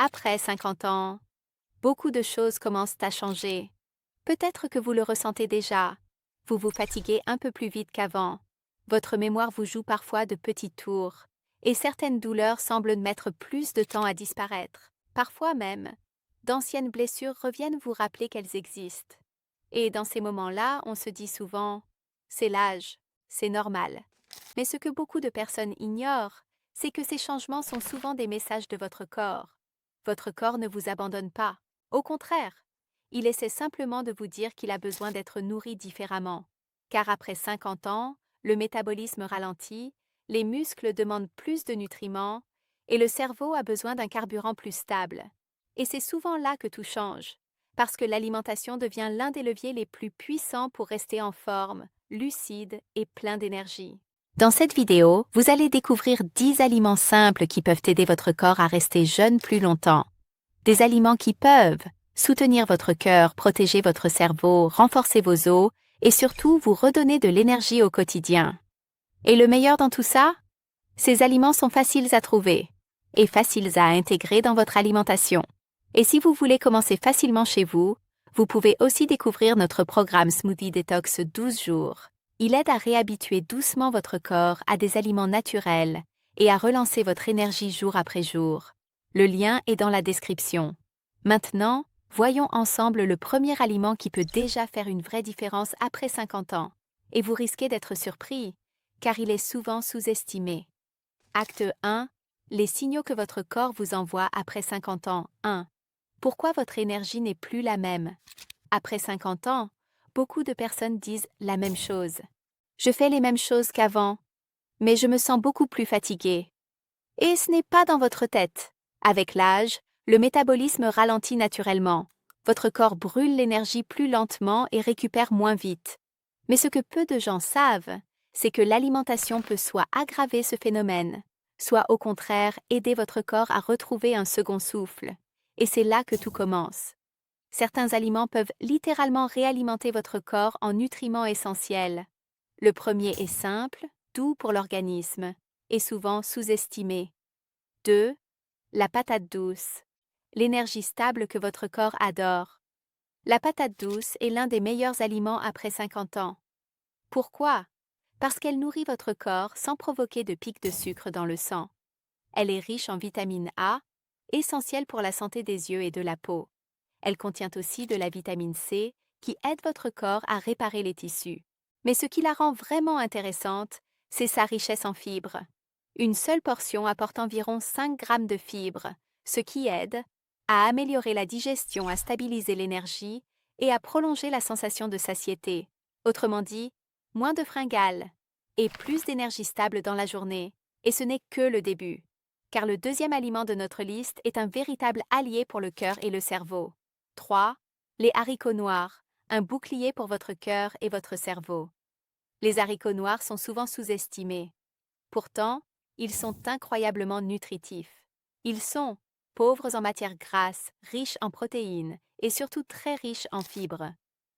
Après 50 ans, beaucoup de choses commencent à changer. Peut-être que vous le ressentez déjà. Vous vous fatiguez un peu plus vite qu'avant. Votre mémoire vous joue parfois de petits tours. Et certaines douleurs semblent mettre plus de temps à disparaître. Parfois même, d'anciennes blessures reviennent vous rappeler qu'elles existent. Et dans ces moments-là, on se dit souvent « c'est l'âge, c'est normal ». Mais ce que beaucoup de personnes ignorent, c'est que ces changements sont souvent des messages de votre corps. Votre corps ne vous abandonne pas. Au contraire, il essaie simplement de vous dire qu'il a besoin d'être nourri différemment. Car après 50 ans, le métabolisme ralentit, les muscles demandent plus de nutriments et le cerveau a besoin d'un carburant plus stable. Et c'est souvent là que tout change, parce que l'alimentation devient l'un des leviers les plus puissants pour rester en forme, lucide et plein d'énergie. Dans cette vidéo, vous allez découvrir 10 aliments simples qui peuvent aider votre corps à rester jeune plus longtemps. Des aliments qui peuvent soutenir votre cœur, protéger votre cerveau, renforcer vos os et surtout vous redonner de l'énergie au quotidien. Et le meilleur dans tout ça? Ces aliments sont faciles à trouver et faciles à intégrer dans votre alimentation. Et si vous voulez commencer facilement chez vous, vous pouvez aussi découvrir notre programme Smoothie Detox 12 jours. Il aide à réhabituer doucement votre corps à des aliments naturels et à relancer votre énergie jour après jour. Le lien est dans la description. Maintenant, voyons ensemble le premier aliment qui peut déjà faire une vraie différence après 50 ans. Et vous risquez d'être surpris, car il est souvent sous-estimé. Acte 1. Les signaux que votre corps vous envoie après 50 ans. 1. Pourquoi votre énergie n'est plus la même? Après 50 ans, beaucoup de personnes disent la même chose. Je fais les mêmes choses qu'avant, mais je me sens beaucoup plus fatiguée. Et ce n'est pas dans votre tête. Avec l'âge, le métabolisme ralentit naturellement. Votre corps brûle l'énergie plus lentement et récupère moins vite. Mais ce que peu de gens savent, c'est que l'alimentation peut soit aggraver ce phénomène, soit au contraire aider votre corps à retrouver un second souffle. Et c'est là que tout commence. Certains aliments peuvent littéralement réalimenter votre corps en nutriments essentiels. Le premier est simple, doux pour l'organisme, et souvent sous-estimé. 2. La patate douce. L'énergie stable que votre corps adore. La patate douce est l'un des meilleurs aliments après 50 ans. Pourquoi? Parce qu'elle nourrit votre corps sans provoquer de pics de sucre dans le sang. Elle est riche en vitamine A, essentielle pour la santé des yeux et de la peau. Elle contient aussi de la vitamine C, qui aide votre corps à réparer les tissus. Mais ce qui la rend vraiment intéressante, c'est sa richesse en fibres. Une seule portion apporte environ 5 grammes de fibres, ce qui aide à améliorer la digestion, à stabiliser l'énergie et à prolonger la sensation de satiété. Autrement dit, moins de fringales et plus d'énergie stable dans la journée. Et ce n'est que le début, car le deuxième aliment de notre liste est un véritable allié pour le cœur et le cerveau. 3. Les haricots noirs, un bouclier pour votre cœur et votre cerveau. Les haricots noirs sont souvent sous-estimés. Pourtant, ils sont incroyablement nutritifs. Ils sont pauvres en matières grasses, riches en protéines et surtout très riches en fibres.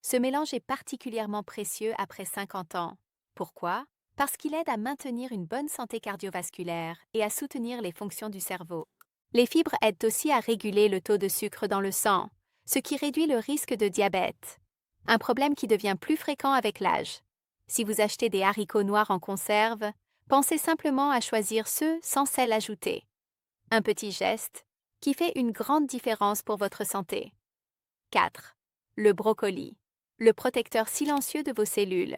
Ce mélange est particulièrement précieux après 50 ans. Pourquoi? Parce qu'il aide à maintenir une bonne santé cardiovasculaire et à soutenir les fonctions du cerveau. Les fibres aident aussi à réguler le taux de sucre dans le sang, ce qui réduit le risque de diabète, un problème qui devient plus fréquent avec l'âge. Si vous achetez des haricots noirs en conserve, pensez simplement à choisir ceux sans sel ajouté. Un petit geste qui fait une grande différence pour votre santé. 4. Le brocoli, le protecteur silencieux de vos cellules.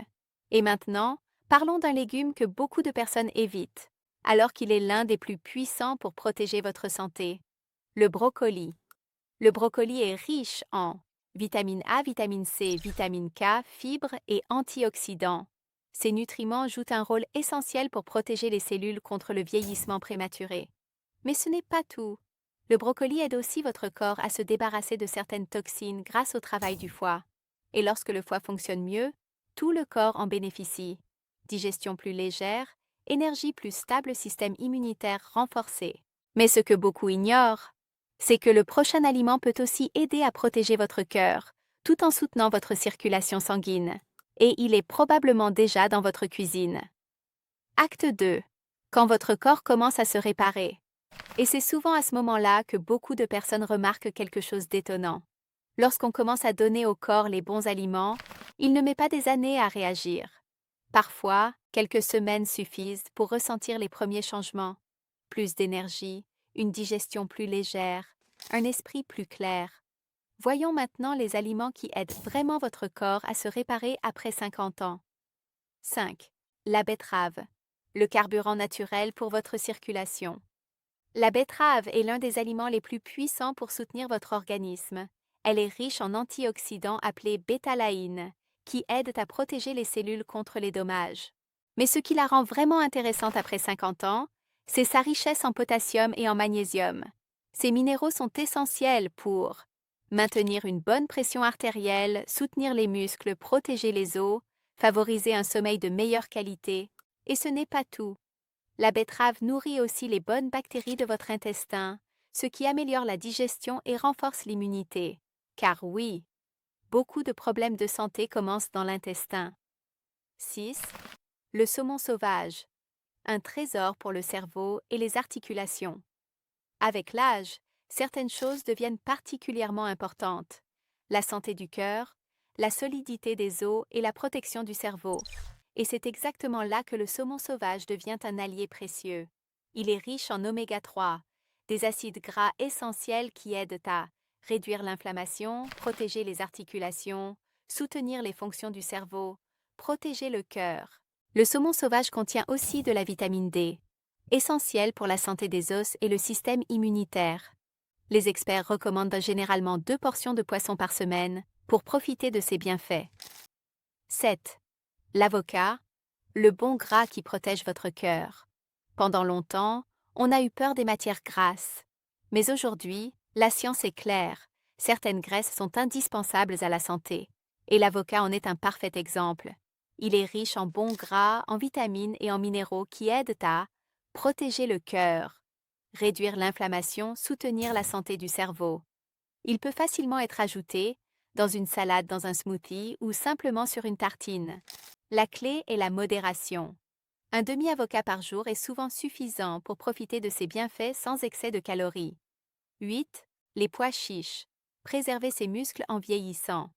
Et maintenant, parlons d'un légume que beaucoup de personnes évitent, alors qu'il est l'un des plus puissants pour protéger votre santé. Le brocoli. Le brocoli est riche en vitamine A, vitamine C, vitamine K, fibres et antioxydants. Ces nutriments jouent un rôle essentiel pour protéger les cellules contre le vieillissement prématuré. Mais ce n'est pas tout. Le brocoli aide aussi votre corps à se débarrasser de certaines toxines grâce au travail du foie. Et lorsque le foie fonctionne mieux, tout le corps en bénéficie. Digestion plus légère, énergie plus stable, système immunitaire renforcé. Mais ce que beaucoup ignorent, c'est que le prochain aliment peut aussi aider à protéger votre cœur, tout en soutenant votre circulation sanguine. Et il est probablement déjà dans votre cuisine. Acte 2. Quand votre corps commence à se réparer. Et c'est souvent à ce moment-là que beaucoup de personnes remarquent quelque chose d'étonnant. Lorsqu'on commence à donner au corps les bons aliments, il ne met pas des années à réagir. Parfois, quelques semaines suffisent pour ressentir les premiers changements. Plus d'énergie, une digestion plus légère, un esprit plus clair. Voyons maintenant les aliments qui aident vraiment votre corps à se réparer après 50 ans. 5. La betterave, le carburant naturel pour votre circulation. La betterave est l'un des aliments les plus puissants pour soutenir votre organisme. Elle est riche en antioxydants appelés bétalaïnes, qui aident à protéger les cellules contre les dommages. Mais ce qui la rend vraiment intéressante après 50 ans, c'est sa richesse en potassium et en magnésium. Ces minéraux sont essentiels pour maintenir une bonne pression artérielle, soutenir les muscles, protéger les os, favoriser un sommeil de meilleure qualité. Et ce n'est pas tout. La betterave nourrit aussi les bonnes bactéries de votre intestin, ce qui améliore la digestion et renforce l'immunité. Car oui, beaucoup de problèmes de santé commencent dans l'intestin. 6. Le saumon sauvage, un trésor pour le cerveau et les articulations. Avec l'âge, certaines choses deviennent particulièrement importantes. La santé du cœur, la solidité des os et la protection du cerveau. Et c'est exactement là que le saumon sauvage devient un allié précieux. Il est riche en oméga 3, des acides gras essentiels qui aident à réduire l'inflammation, protéger les articulations, soutenir les fonctions du cerveau, protéger le cœur. Le saumon sauvage contient aussi de la vitamine D, essentielle pour la santé des os et le système immunitaire. Les experts recommandent généralement 2 portions de poisson par semaine pour profiter de ses bienfaits. 7. L'avocat, le bon gras qui protège votre cœur. Pendant longtemps, on a eu peur des matières grasses. Mais aujourd'hui, la science est claire. Certaines graisses sont indispensables à la santé. Et l'avocat en est un parfait exemple. Il est riche en bons gras, en vitamines et en minéraux qui aident à protéger le cœur, réduire l'inflammation, soutenir la santé du cerveau. Il peut facilement être ajouté dans une salade, dans un smoothie ou simplement sur une tartine. La clé est la modération. Un demi-avocat par jour est souvent suffisant pour profiter de ses bienfaits sans excès de calories. 8. Les pois chiches. Préserver ses muscles en vieillissant.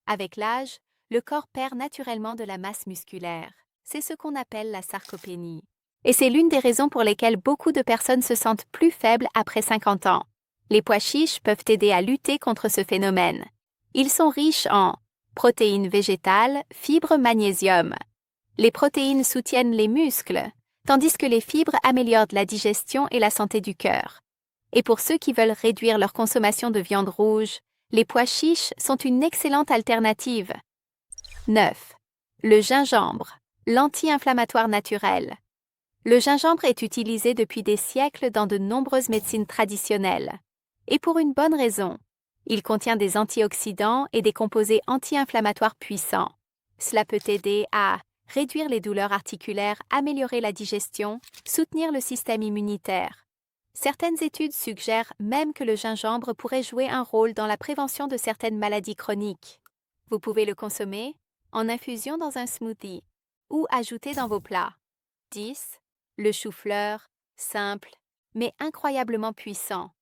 Avec l'âge, le corps perd naturellement de la masse musculaire. C'est ce qu'on appelle la sarcopénie. Et c'est l'une des raisons pour lesquelles beaucoup de personnes se sentent plus faibles après 50 ans. Les pois chiches peuvent aider à lutter contre ce phénomène. Ils sont riches en protéines végétales, fibres, magnésium. Les protéines soutiennent les muscles, tandis que les fibres améliorent la digestion et la santé du cœur. Et pour ceux qui veulent réduire leur consommation de viande rouge, les pois chiches sont une excellente alternative. 9. Le gingembre, l'anti-inflammatoire naturel. Le gingembre est utilisé depuis des siècles dans de nombreuses médecines traditionnelles. Et pour une bonne raison. Il contient des antioxydants et des composés anti-inflammatoires puissants. Cela peut aider à réduire les douleurs articulaires, améliorer la digestion, soutenir le système immunitaire. Certaines études suggèrent même que le gingembre pourrait jouer un rôle dans la prévention de certaines maladies chroniques. Vous pouvez le consommer en infusion dans un smoothie ou ajouter dans vos plats. 10. Le chou-fleur, simple, mais incroyablement puissant.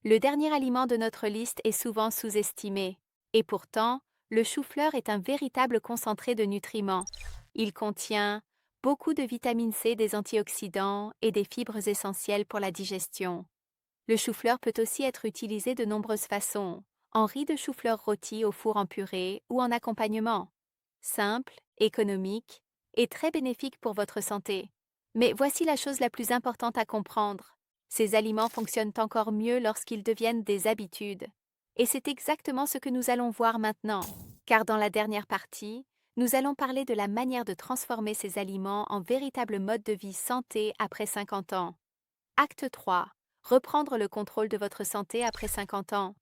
Le dernier aliment de notre liste est souvent sous-estimé. Et pourtant, le chou-fleur est un véritable concentré de nutriments. Il contient beaucoup de vitamine C, des antioxydants et des fibres essentielles pour la digestion. Le chou-fleur peut aussi être utilisé de nombreuses façons, en riz de chou-fleur rôti au four en purée ou en accompagnement. Simple, économique et très bénéfique pour votre santé. Mais voici la chose la plus importante à comprendre. Ces aliments fonctionnent encore mieux lorsqu'ils deviennent des habitudes. Et c'est exactement ce que nous allons voir maintenant, car dans la dernière partie, nous allons parler de la manière de transformer ces aliments en véritable mode de vie santé après 50 ans. Acte 3. Reprendre le contrôle de votre santé après 50 ans.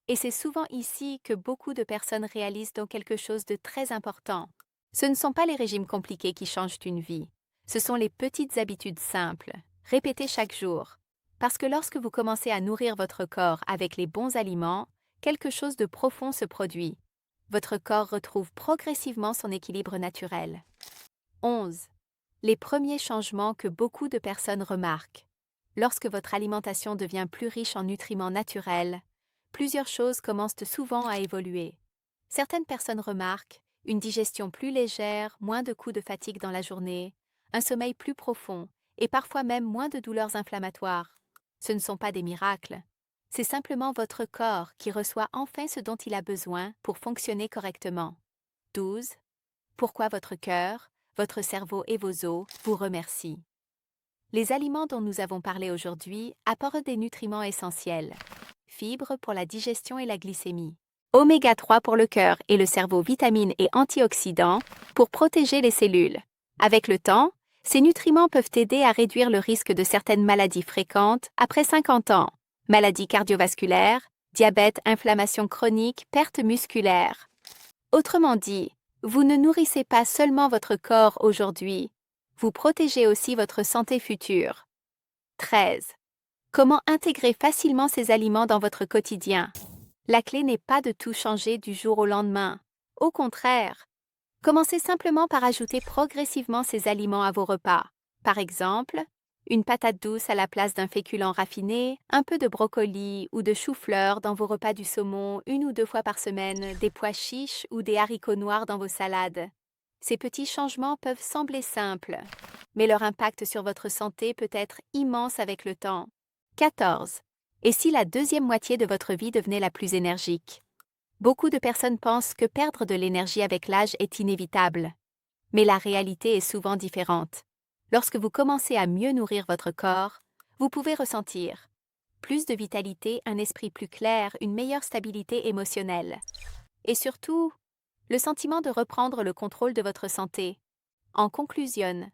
Et c'est souvent ici que beaucoup de personnes réalisent donc quelque chose de très important. Ce ne sont pas les régimes compliqués qui changent une vie. Ce sont les petites habitudes simples, répétées chaque jour. Parce que lorsque vous commencez à nourrir votre corps avec les bons aliments, quelque chose de profond se produit. Votre corps retrouve progressivement son équilibre naturel. 11. Les premiers changements que beaucoup de personnes remarquent. Lorsque votre alimentation devient plus riche en nutriments naturels, plusieurs choses commencent souvent à évoluer. Certaines personnes remarquent une digestion plus légère, moins de coups de fatigue dans la journée, un sommeil plus profond et parfois même moins de douleurs inflammatoires. Ce ne sont pas des miracles. C'est simplement votre corps qui reçoit enfin ce dont il a besoin pour fonctionner correctement. 12. Pourquoi votre cœur, votre cerveau et vos os vous remercient. Les aliments dont nous avons parlé aujourd'hui apportent des nutriments essentiels. Fibres pour la digestion et la glycémie. Oméga 3 pour le cœur et le cerveau, vitamines et antioxydants pour protéger les cellules. Avec le temps, ces nutriments peuvent aider à réduire le risque de certaines maladies fréquentes après 50 ans. Maladies cardiovasculaires, diabète, inflammation chronique, perte musculaire. Autrement dit, vous ne nourrissez pas seulement votre corps aujourd'hui, vous protégez aussi votre santé future. 13. Comment intégrer facilement ces aliments dans votre quotidien? La clé n'est pas de tout changer du jour au lendemain. Au contraire, commencez simplement par ajouter progressivement ces aliments à vos repas. Par exemple, une patate douce à la place d'un féculent raffiné, un peu de brocoli ou de chou-fleur dans vos repas du saumon 1 ou 2 fois par semaine, des pois chiches ou des haricots noirs dans vos salades. Ces petits changements peuvent sembler simples, mais leur impact sur votre santé peut être immense avec le temps. 14. Et si la deuxième moitié de votre vie devenait la plus énergique? Beaucoup de personnes pensent que perdre de l'énergie avec l'âge est inévitable. Mais la réalité est souvent différente. Lorsque vous commencez à mieux nourrir votre corps, vous pouvez ressentir plus de vitalité, un esprit plus clair, une meilleure stabilité émotionnelle. Et surtout, le sentiment de reprendre le contrôle de votre santé. En conclusion,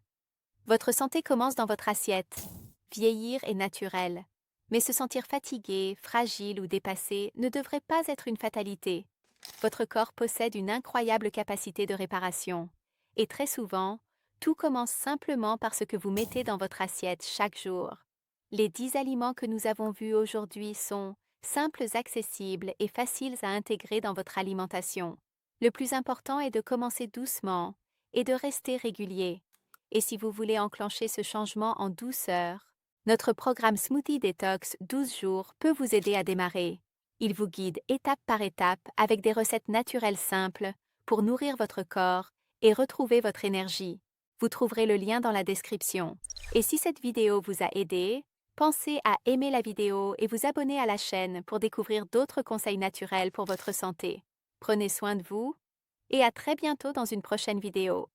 votre santé commence dans votre assiette. Vieillir est naturel. Mais se sentir fatigué, fragile ou dépassé ne devrait pas être une fatalité. Votre corps possède une incroyable capacité de réparation. Et très souvent, tout commence simplement par ce que vous mettez dans votre assiette chaque jour. Les 10 aliments que nous avons vus aujourd'hui sont simples, accessibles et faciles à intégrer dans votre alimentation. Le plus important est de commencer doucement et de rester régulier. Et si vous voulez enclencher ce changement en douceur, notre programme Smoothie Detox 12 jours peut vous aider à démarrer. Il vous guide étape par étape avec des recettes naturelles simples pour nourrir votre corps et retrouver votre énergie. Vous trouverez le lien dans la description. Et si cette vidéo vous a aidé, pensez à aimer la vidéo et vous abonner à la chaîne pour découvrir d'autres conseils naturels pour votre santé. Prenez soin de vous et à très bientôt dans une prochaine vidéo.